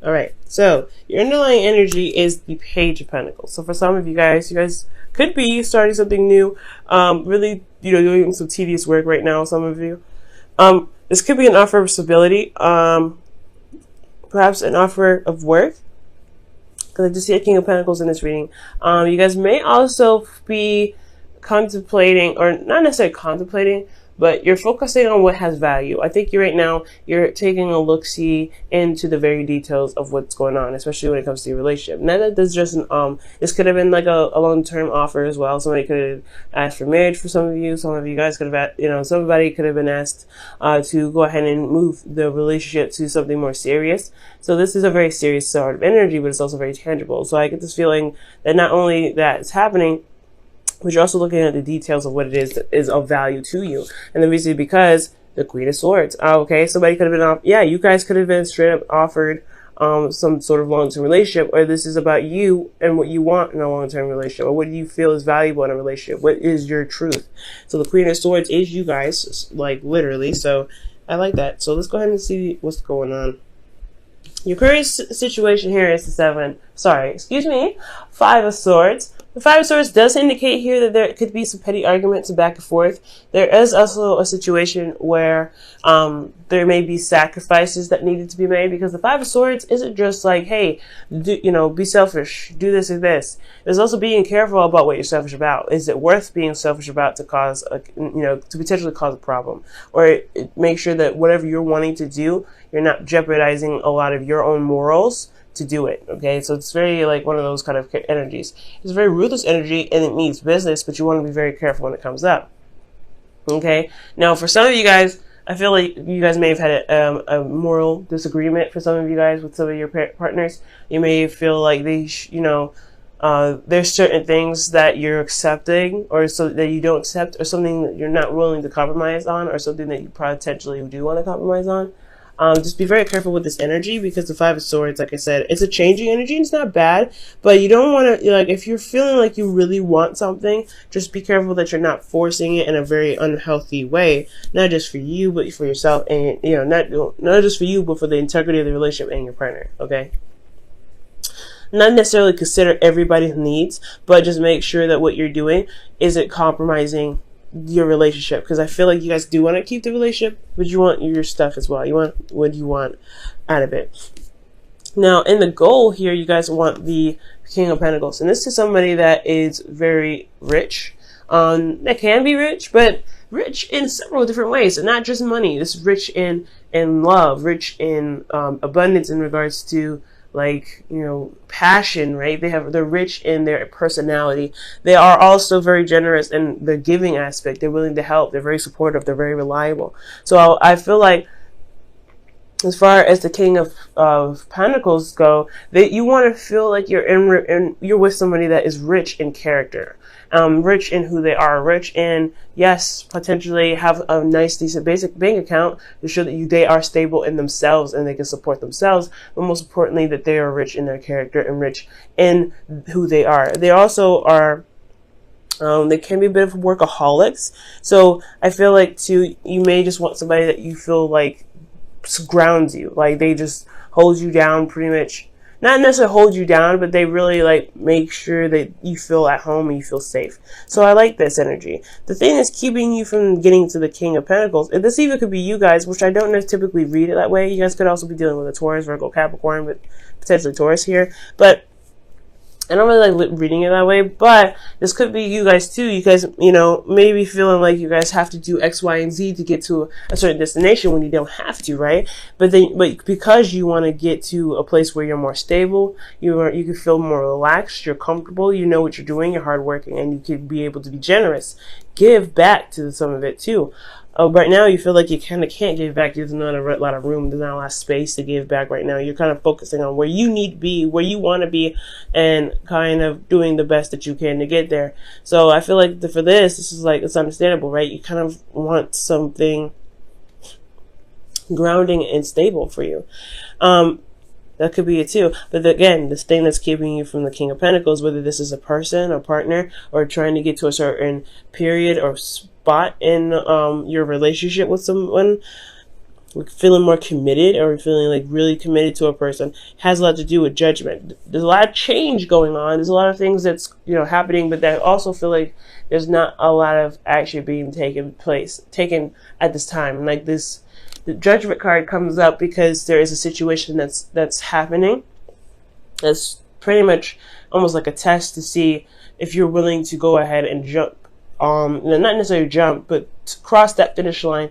All right, so your underlying energy is the Page of Pentacles. So for some of you guys could be starting something new, really, doing some tedious work right now. Some of you, this could be an offer of stability, perhaps an offer of work, because I just see a King of Pentacles in this reading. You guys may also be contemplating, or not necessarily contemplating, but you're focusing on what has value. I think you're taking a look-see into the very details of what's going on, especially when it comes to your relationship. Now that this just this could have been like a long-term offer as well. Somebody could have asked for marriage for some of you. Some of you guys could have, somebody could have been asked to go ahead and move the relationship to something more serious. So this is a very serious sort of energy, but it's also very tangible. So I get this feeling that not only that it's happening, but you're also looking at the details of what it is that is of value to you. And the reason because the Queen of Swords. Okay, somebody could have been you guys could have been straight up offered some sort of long-term relationship, or this is about you and what you want in a long-term relationship, or what do you feel is valuable in a relationship. What is your truth? So the Queen of Swords is you guys, like literally. So I like that. So let's go ahead and see what's going on. Your current situation here is the Five of Swords. The Five of Swords does indicate here that there could be some petty arguments back and forth. There is also a situation where there may be sacrifices that needed to be made, because the Five of Swords isn't just like, hey, be selfish, do this or this. There's also being careful about what you're selfish about. Is it worth being selfish about to cause to potentially cause a problem, or make sure that whatever you're wanting to do, you're not jeopardizing a lot of your own morals to do it. Okay, so it's very like one of those kind of energies. It's a very ruthless energy, and it means business, but you want to be very careful when it comes up. Okay, now for some of you guys, I feel like you guys may have had a moral disagreement for some of you guys with some of your partners. You may feel like there's certain things that you're accepting, or so that you don't accept, or something that you're not willing to compromise on, or something that you potentially do want to compromise on. Just be very careful with this energy, because the Five of Swords, like I said, it's a changing energy. It's not bad, but you don't want to, if you're feeling like you really want something, just be careful that you're not forcing it in a very unhealthy way, not just for you, but for yourself, and, not just for you, but for the integrity of the relationship and your partner, okay? Not necessarily consider everybody's needs, but just make sure that what you're doing isn't compromising your relationship, because I feel like you guys do want to keep the relationship, but you want your stuff as well. You want what you want out of it. Now, in the goal here, you guys want the King of Pentacles, and this is somebody that is very rich. That can be rich, but rich in several different ways, and not just money. This is rich in love, rich in abundance in regards to passion, right? They're rich in their personality. They are also very generous in the giving aspect. They're willing to help. They're very supportive. They're very reliable. So I feel like, as far as the King of Pentacles go, that you want to feel like you're with somebody that is rich in character, rich in who they are, rich in, yes, potentially have a nice, decent, basic bank account to show that they are stable in themselves and they can support themselves, but most importantly, that they are rich in their character and rich in who they are. They also are, they can be a bit of workaholics. So I feel like too, you may just want somebody that you feel like grounds you, like they just hold you down pretty much. Not necessarily hold you down, but they really make sure that you feel at home and you feel safe. So I like this energy. The thing that's keeping you from getting to the King of Pentacles, and this even could be you guys, which I don't typically read it that way. You guys could also be dealing with a Taurus, Virgo, Capricorn, but potentially Taurus here. But I don't really like reading it that way, but this could be you guys too. You guys, maybe feeling like you guys have to do X, Y, and Z to get to a certain destination when you don't have to, right? But because you want to get to a place where you're more stable, you can feel more relaxed, you're comfortable, you know what you're doing, you're hardworking, and you can be able to be generous. Give back to some of it too. Right now, you feel like you kind of can't give back. There's not a lot of room. There's not a lot of space to give back right now. You're kind of focusing on where you need to be, where you want to be, and kind of doing the best that you can to get there. So I feel like for this is it's understandable, right? You kind of want something grounding and stable for you. That could be it too. But again, this thing that's keeping you from the King of Pentacles, whether this is a person, a partner, or trying to get to a certain period or spot in your relationship with someone, feeling more committed or feeling like really committed to a person has a lot to do with judgment. There's a lot of change going on. There's a lot of things that's, you know, happening, but that also feel like there's not a lot of action being taken at this time. And like this, the judgment card comes up because there is a situation that's happening. That's pretty much almost like a test to see if you're willing to go ahead and jump. Not necessarily jump, but to cross that finish line.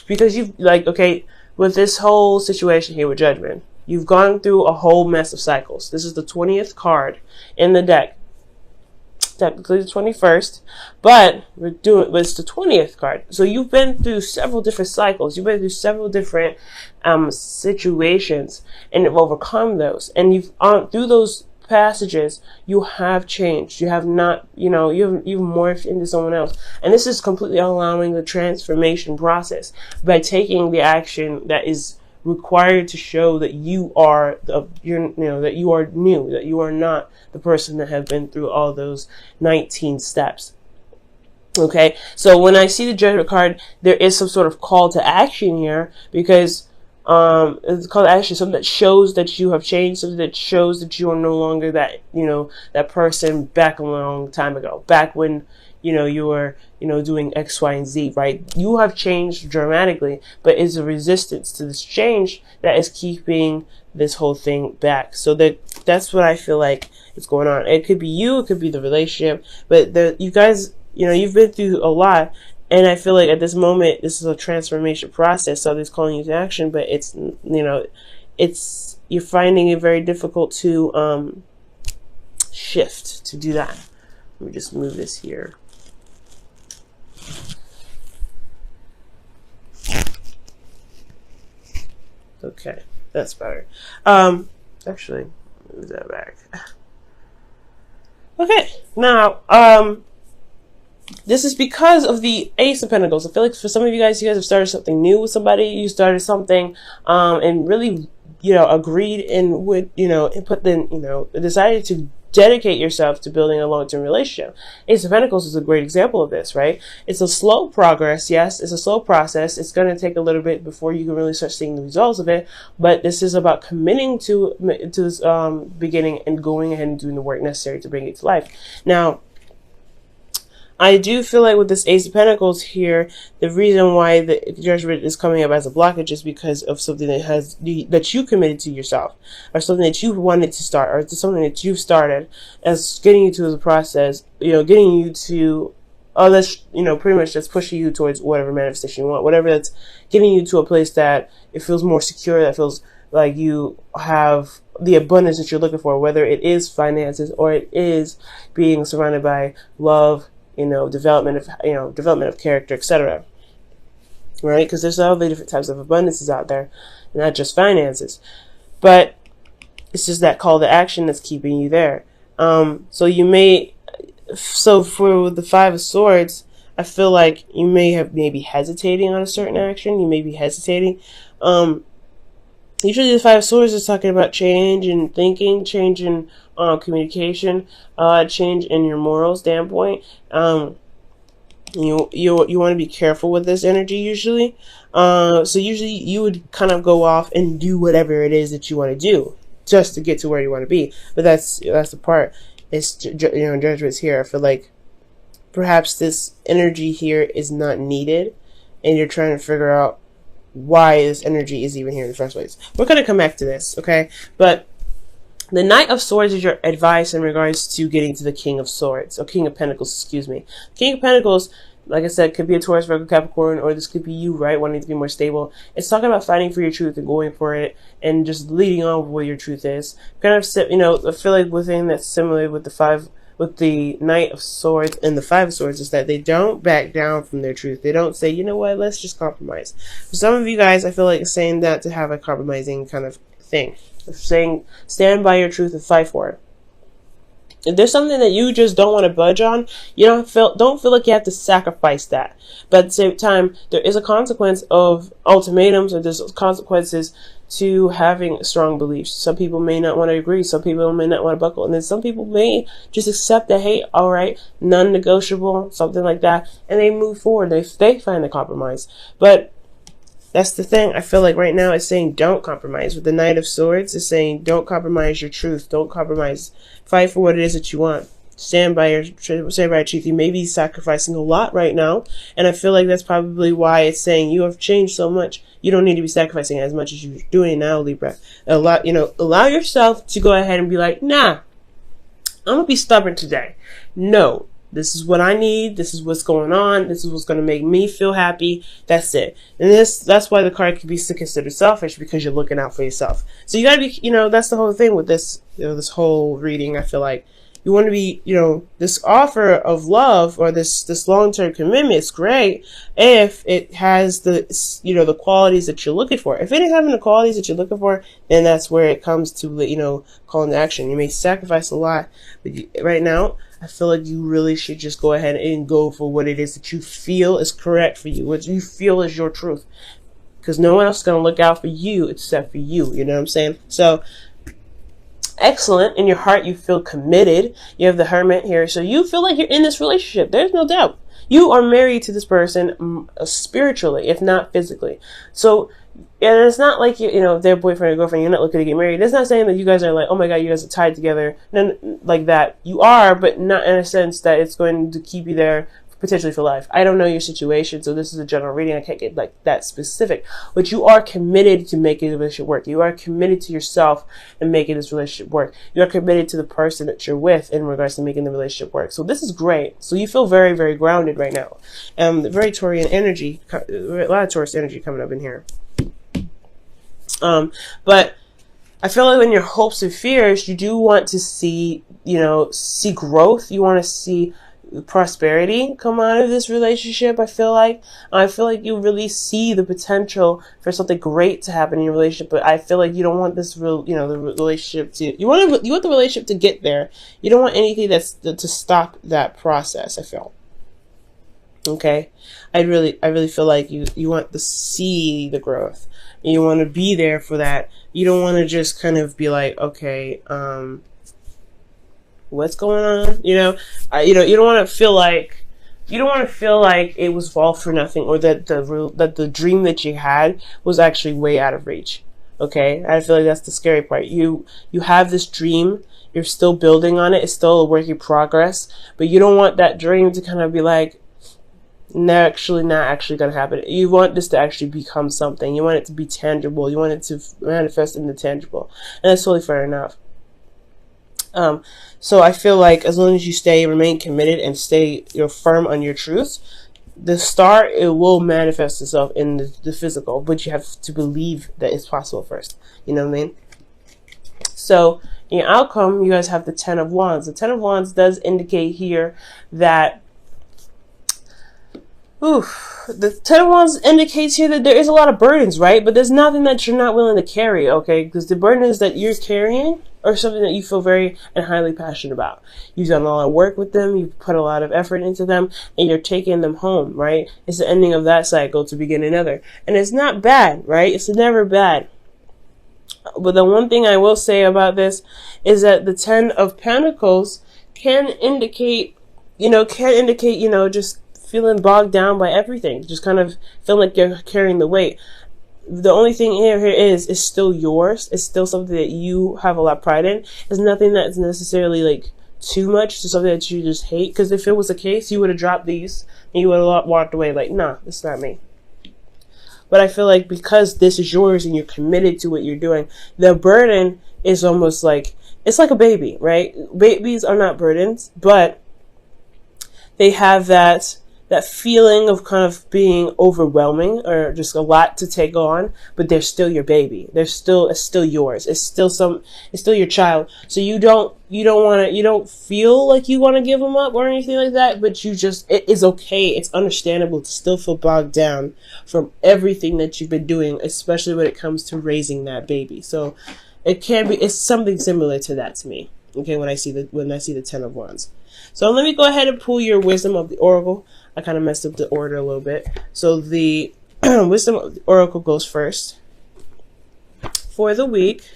Because you've, like, okay, with this whole situation here with judgment, you've gone through a whole mess of cycles. This is the 20th card in the deck. Technically the 21st, but it's the 20th card. So you've been through several different cycles. You've been through several different situations, and have overcome those. And you've through those passages, you have changed. You have not, you've morphed into someone else. And this is completely allowing the transformation process by taking the action that is required to show that you are that you are new, that you are not the person that have been through all those 19 steps. Okay, so when I see the judgment card, there is some sort of call to action here, because it's called action, something that shows that you have changed, something that shows that you are no longer that, that person back a long time ago, back when, you were, doing X, Y, and Z, right? You have changed dramatically, but it's a resistance to this change that is keeping this whole thing back. So that's what I feel like is going on. It could be you, it could be the relationship, but you guys, you've been through a lot. And I feel like at this moment, this is a transformation process. So it's calling you to action, but it's, you're finding it very difficult to shift, to do that. Let me just move this here. Okay, that's better. Actually, move that back. Okay, now, this is because of the Ace of Pentacles. I feel like for some of you guys have started something new with somebody. You started something, and really, agreed and would, and put decided to dedicate yourself to building a long-term relationship. Ace of Pentacles is a great example of this, right? It's a slow progress. Yes, it's a slow process. It's going to take a little bit before you can really start seeing the results of it. But this is about committing to this beginning and going ahead and doing the work necessary to bring it to life. Now, I do feel like with this Ace of Pentacles here, the reason why the judgment is coming up as a blockage is because of something that you committed to yourself, or something that you wanted to start, or something that you've started as getting you to the process, getting you to, that's, pretty much that's pushing you towards whatever manifestation you want, whatever that's getting you to a place that it feels more secure, that feels like you have the abundance that you're looking for, whether it is finances or it is being surrounded by love, development of character, etc. Right? Because there's all the different types of abundances out there, not just finances. But it's just that call to action that's keeping you there. So for the Five of Swords, I feel like you maybe hesitating on a certain action. You may be hesitating. Usually the Five of Swords is talking about change in thinking, change in communication, change in your moral standpoint. You want to be careful with this energy usually. So usually you would kind of go off and do whatever it is that you want to do just to get to where you want to be. But that's the part. It's, judgments here. I feel like perhaps this energy here is not needed, and you're trying to figure out why this energy is even here in the first place. We're going to come back to this, okay? But the Knight of Swords is your advice in regards to getting to the King of Swords, or King of Pentacles, excuse me. King of Pentacles, like I said, could be a Taurus, Virgo, Capricorn, or this could be you, right, wanting to be more stable. It's talking about fighting for your truth and going for it and just leading on with what your truth is. Kind of, I feel like within that's similar with the Knight of Swords and the Five of Swords is that they don't back down from their truth. They don't say, you know what, let's just compromise. For some of you guys, I feel like saying that to have a compromising kind of thing. Saying, stand by your truth and fight for it. If there's something that you just don't want to budge on, you don't feel like you have to sacrifice that. But at the same time, there is a consequence of ultimatums, or there's consequences to having strong beliefs. Some people may not want to agree. Some people may not want to buckle. And then some people may just accept that, hey, all right, non-negotiable, something like that. And they move forward. They find a compromise. But That's the thing. I feel like right now it's saying don't compromise. With the Knight of Swords, it's saying don't compromise your truth. Don't compromise. Fight for what it is that you want. Stand by your truth. You may be sacrificing a lot right now, and I feel like that's probably why it's saying you have changed so much. You don't need to be sacrificing as much as you're doing now, Libra. Allow yourself to go ahead and be like, nah, I'm gonna be stubborn today. No, this is what I need. This is what's going on. This is what's going to make me feel happy. That's it. And that's why the card could be considered selfish, because you're looking out for yourself. So you got to be, that's the whole thing with this, this whole reading. I feel like you want to be, this offer of love or this long-term commitment is great if it has the, the qualities that you're looking for. If it ain't having the qualities that you're looking for, then that's where it comes to, calling to action. You may sacrifice a lot, but right now, I feel like you really should just go ahead and go for what it is that you feel is correct for you, what you feel is your truth. Because no one else is going to look out for you except for you. You know what I'm saying? So, excellent. In your heart, you feel committed. You have the Hermit here. So you feel like you're in this relationship. There's no doubt. You are married to this person spiritually, if not physically. So, and it's not like their boyfriend or girlfriend, you're not looking to get married. It's not saying that you guys are like, oh my God, you guys are tied together. None like that. You are, but not in a sense that it's going to keep you there potentially for life. I don't know your situation, so this is a general reading. I can't get like that specific. But you are committed to making the relationship work. You are committed to yourself and making this relationship work. You are committed to the person that you're with in regards to making the relationship work. So this is great. So you feel very, very grounded right now. Very Taurian energy, a lot of Taurus energy coming up in here. But I feel like in your hopes and fears, you do want to see, see growth. You want to see prosperity come out of this relationship. I feel like you really see the potential for something great to happen in your relationship, but I feel like you don't want this the relationship to, you want the relationship to get there. You don't want anything to stop that process, I feel. Okay. I really feel like you want to see the growth. And you want to be there for that. You don't want to just kind of be like, okay, what's going on? You don't want to feel like it was all for nothing, or that the dream that you had was actually way out of reach. Okay, I feel like that's the scary part. You have this dream, you're still building on it, it's still a work in progress, but you don't want that dream to kind of be like, not actually going to happen. You want this to actually become something. You want it to be tangible. You want it to manifest in the tangible, and that's totally fair enough. So I feel like as long as you remain committed and stay firm on your truth, the star, it will manifest itself in the physical, but you have to believe that it's possible first. You know what I mean? So in your outcome, you guys have the Ten of Wands. The Ten of Wands does indicate here that the Ten of Wands indicates here that there is a lot of burdens, right? But there's nothing that you're not willing to carry, okay? Because the burdens that you're carrying are something that you feel very and highly passionate about. You've done a lot of work with them, you've put a lot of effort into them, and you're taking them home, right? It's the ending of that cycle to begin another. And it's not bad, right? It's never bad. But the one thing I will say about this is that the Ten of Pentacles can indicate, just feeling bogged down by everything, just kind of feeling like you're carrying the weight. The only thing here is still yours. It's still something that you have a lot of pride in. It's nothing that's necessarily like too much, to something that you just hate. Because if it was the case, you would have dropped these and you would have walked away like, nah, this is not me. But I feel like because this is yours and you're committed to what you're doing, the burden is almost like, it's like a baby, right? Babies are not burdens, but they have that feeling of kind of being overwhelming or just a lot to take on, but they're still your baby. It's still yours. It's still your child. So you don't feel like you want to give them up or anything like that, but it is okay. It's understandable to still feel bogged down from everything that you've been doing, especially when it comes to raising that baby. So it's something similar to that to me. Okay. When I see the Ten of Wands. So let me go ahead and pull your Wisdom of the Oracle. I kind of messed up the order a little bit. So the Wisdom of the Oracle goes first for the week.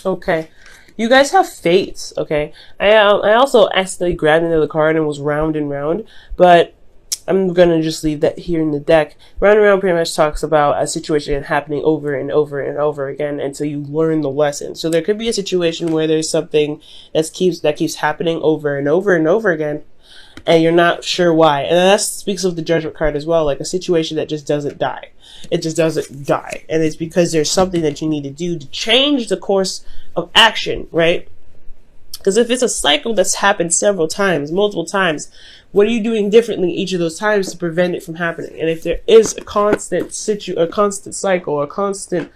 Okay. You guys have fates, okay? I also accidentally grabbed another card and was round and round, but I'm gonna just leave that here in the deck. Round and round pretty much talks about a situation happening over and over and over again until you learn the lesson. So there could be a situation where there's something that keeps happening over and over and over again, and you're not sure why. And that speaks of the Judgment card as well, like a situation that just doesn't die. It just doesn't die. And it's because there's something that you need to do to change the course of action, right? Because if it's a cycle that's happened several times, multiple times, what are you doing differently each of those times to prevent it from happening? And if there is a constant cycle, a constant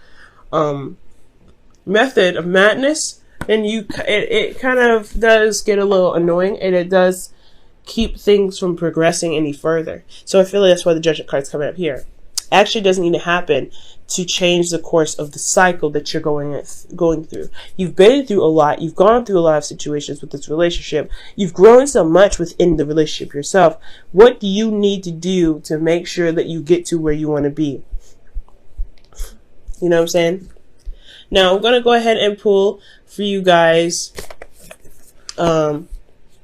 method of madness, then it kind of does get a little annoying, and it does keep things from progressing any further. So I feel like that's why the Judgment card's coming up here. Actually doesn't need to happen to change the course of the cycle that you're going through. You've been through a lot. You've gone through a lot of situations with this relationship. You've grown so much within the relationship yourself. What do you need to do to make sure that you get to where you want to be? You know what I'm saying? Now, I'm going to go ahead and pull for you guys the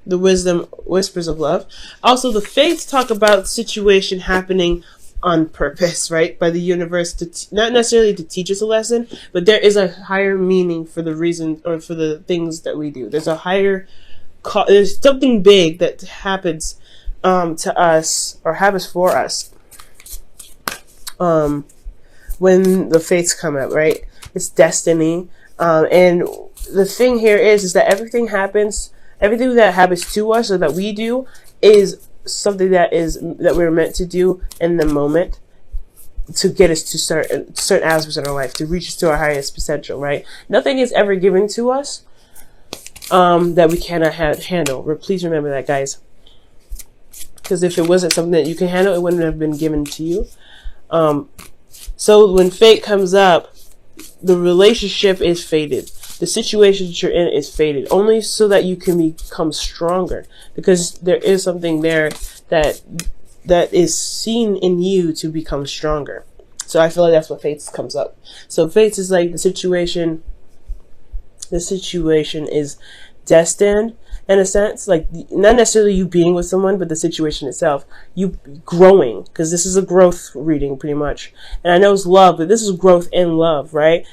Wisdom Whispers of Love. Also, the Fates talk about the situation happening on purpose, right? By the universe, not necessarily to teach us a lesson, but there is a higher meaning for the reason or for the things that we do. There's a higher, there's something big that happens to us or happens for us when the fates come up, right? It's destiny. And the thing here is that everything that happens to us or that we do is something that we're meant to do in the moment to get us to certain aspects in our life, to reach us to our highest potential, right? Nothing is ever given to us that we cannot handle. Please remember that, guys. Because if it wasn't something that you can handle, it wouldn't have been given to you. So when fate comes up, the relationship is fated. The situation that you're in is fated, only so that you can become stronger, because there is something there that is seen in you to become stronger. So I feel like that's what fates comes up. So fates is like the situation is destined in a sense, like not necessarily you being with someone, but the situation itself, you growing, because this is a growth reading pretty much. And I know it's love, but this is growth in love, right?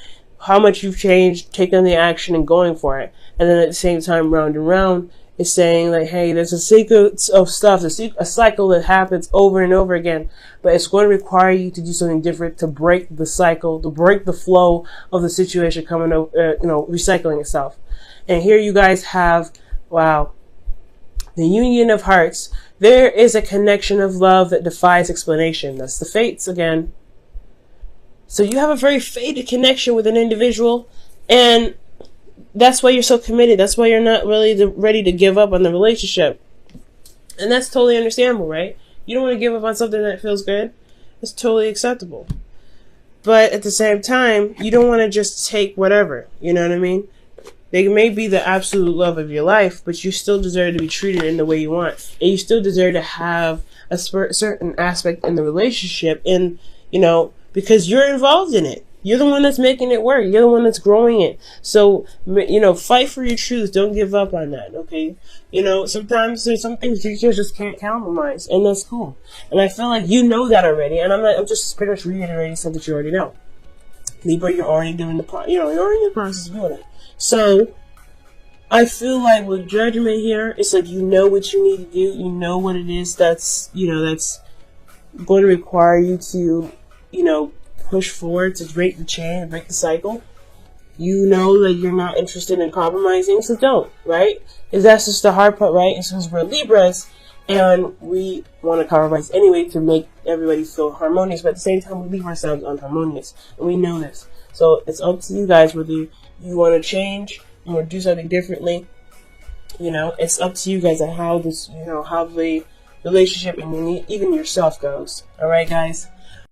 How much you've changed, taking the action and going for it. And then at the same time, round and round is saying like, hey, there's a sequence of stuff, a cycle that happens over and over again, but it's going to require you to do something different to break the cycle, to break the flow of the situation coming over, recycling itself. And here you guys have, wow, the union of hearts. There is a connection of love that defies explanation. That's the fates again. So you have a very fated connection with an individual, and that's why you're so committed. That's why you're not really ready to give up on the relationship. And that's totally understandable, right? You don't want to give up on something that feels good. It's totally acceptable. But at the same time, you don't want to just take whatever. You know what I mean? They may be the absolute love of your life, but you still deserve to be treated in the way you want. And you still deserve to have a certain aspect in the relationship, and, because you're involved in it. You're the one that's making it work. You're the one that's growing it. So, fight for your truth. Don't give up on that, okay? Sometimes there's some things you just can't compromise, and that's cool. And I feel like you know that already, and I'm just pretty much reiterating something you already know. Libra, you're already doing you're already in the process of doing it. So, I feel like with Judgment here, it's like you know what you need to do. You know what it is that's going to require you to, push forward to break the chain, break the cycle. You know that you're not interested in compromising, so don't, right? Because that's just the hard part, right? And since we're Libras, and we want to compromise anyway to make everybody feel harmonious, but at the same time, we leave ourselves unharmonious, and we know this. So it's up to you guys whether you want to change or do something differently. It's up to you guys on how this, how the relationship and even yourself goes. All right, guys.